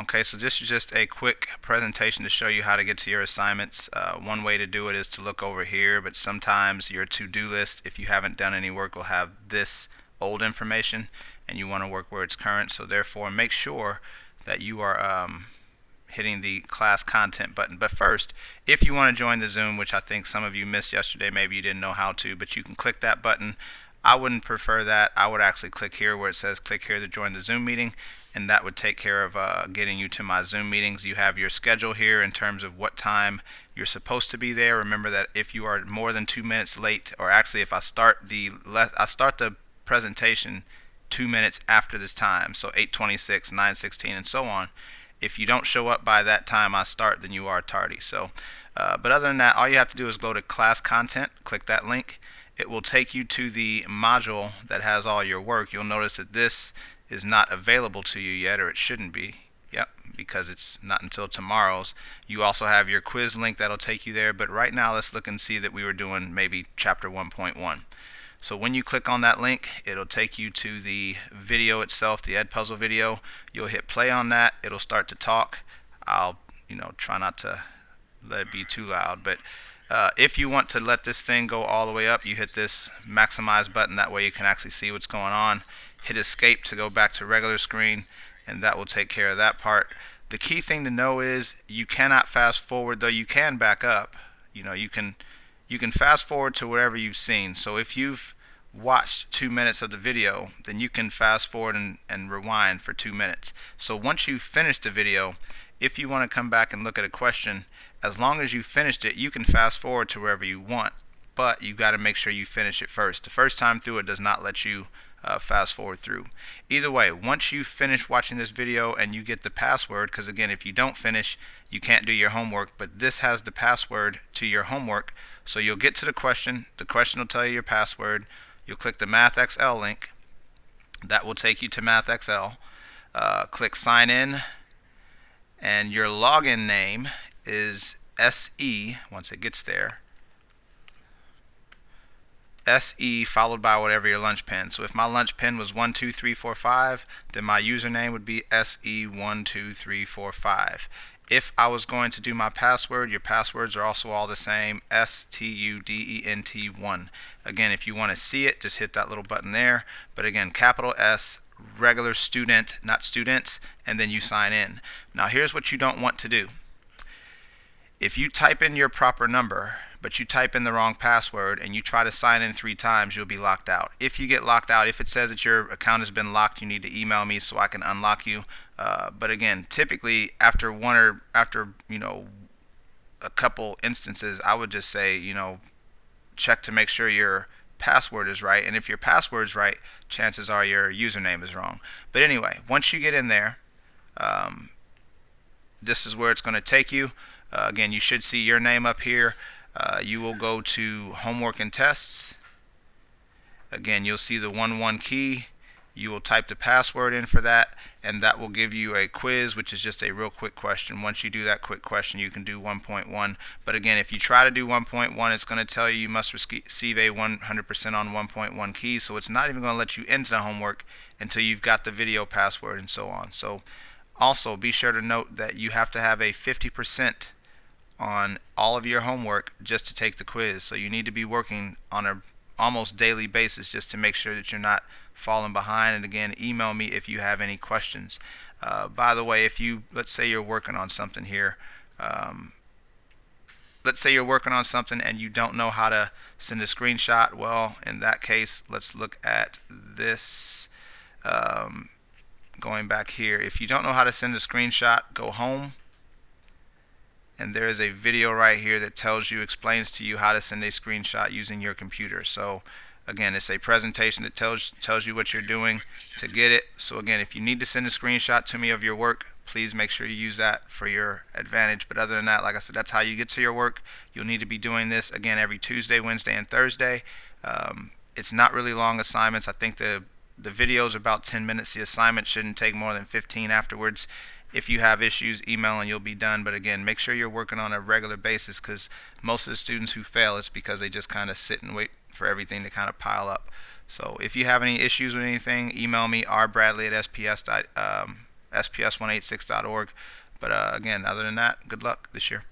Okay, so this is just a quick presentation to show you how to get to your assignments. One way to do it is to look over here, but sometimes your to-do list, if you haven't done any work, will have this old information, and you want to work where it's current. So therefore, make sure that you are hitting the class content button. But first, if you want to join the Zoom, which I think some of you missed yesterday, maybe you didn't know how to, but you can click that button. I wouldn't prefer that. I would actually click here where it says click here to join the Zoom meeting, and that would take care of getting you to my Zoom meetings. You have your schedule here in terms of what time you're supposed to be there. Remember that if you are more than 2 minutes late, or actually if I start the presentation 2 minutes after this time, so 8:26, 9:16, and so on. If you don't show up by that time I start, then you are tardy. So, but other than that, all you have to do is go to class content, click that link. It will take you to the module that has all your work. You'll notice that this is not available to you yet, or it shouldn't be. Yep, because it's not until tomorrow's. You also have your quiz link that'll take you there, but right now let's look and see that we were doing maybe chapter 1.1. So when you click on that link, it'll take you to the video itself, the Edpuzzle video. You'll hit play on that. It'll start to talk. I'll, try not to let it be too loud, but if you want to let this thing go all the way up, you hit this maximize button. That way you can actually see what's going on. Hit escape to go back to regular screen, and that will take care of that part. The key thing to know is you cannot fast forward, though you can back up. You can fast forward to whatever you've seen. So if you've watched 2 minutes of the video, then you can fast forward and rewind for 2 minutes. So once you finish the video, if you want to come back and look at a question, as long as you finished it, you can fast forward to wherever you want, but you got to make sure you finish it first. The first time through, it does not let you fast forward through. Either way, once you finish watching this video and you get the password, because again, if you don't finish, you can't do your homework, but this has the password to your homework. So you'll get to the question will tell you your password. You'll click the MathXL link. That will take you to MathXL. Click sign in, and your login name is SE. Once it gets there, SE followed by whatever your lunch pin. So if my lunch pin was 12345, then my username would be SE12345. If I was going to do my password, your passwords are also all the same, STUDENT1. Again, if you want to see it, just hit that little button there. But again, capital S, regular student, not students, and then you sign in. Now here's what you don't want to do. If you type in your proper number, but you type in the wrong password and you try to sign in 3 times, you'll be locked out. If you get locked out, if it says that your account has been locked, you need to email me so I can unlock you. But again, typically after a couple instances, I would just say, check to make sure your password is right. And if your password's right, chances are your username is wrong. But anyway, once you get in there, this is where it's going to take you. Again, you should see your name up here. You will go to homework and tests. Again, you'll see the 1-1 key. You will type the password in for that, and that will give you a quiz, which is just a real quick question. Once you do that quick question, you can do 1.1. But again, if you try to do 1.1, it's going to tell you must receive a 100% on 1.1 key. So it's not even going to let you into the homework until you've got the video password and so on. So also be sure to note that you have to have a 50% on all of your homework just to take the quiz. So you need to be working on a almost daily basis just to make sure that you're not falling behind. And again, email me if you have any questions. By the way, let's say you're working on something here. Let's say you're working on something and you don't know how to send a screenshot. Well, in that case, let's look at this. Going back here, if you don't know how to send a screenshot, go home. And there is a video right here that explains to you how to send a screenshot using your computer. So again, it's a presentation that tells you what you're doing to get it. So again, if you need to send a screenshot to me of your work, please make sure you use that for your advantage. But other than that, like I said, that's how you get to your work. You'll need to be doing this again every Tuesday, Wednesday, and Thursday. It's not really long assignments. I think the video is about 10 minutes. The assignment shouldn't take more than 15 afterwards. If you have issues, email and you'll be done. But again, make sure you're working on a regular basis, because most of the students who fail, it's because they just kind of sit and wait for everything to kind of pile up. So if you have any issues with anything, email me, rbradley@sps.edu. sps186.org. But again, other than that, good luck this year.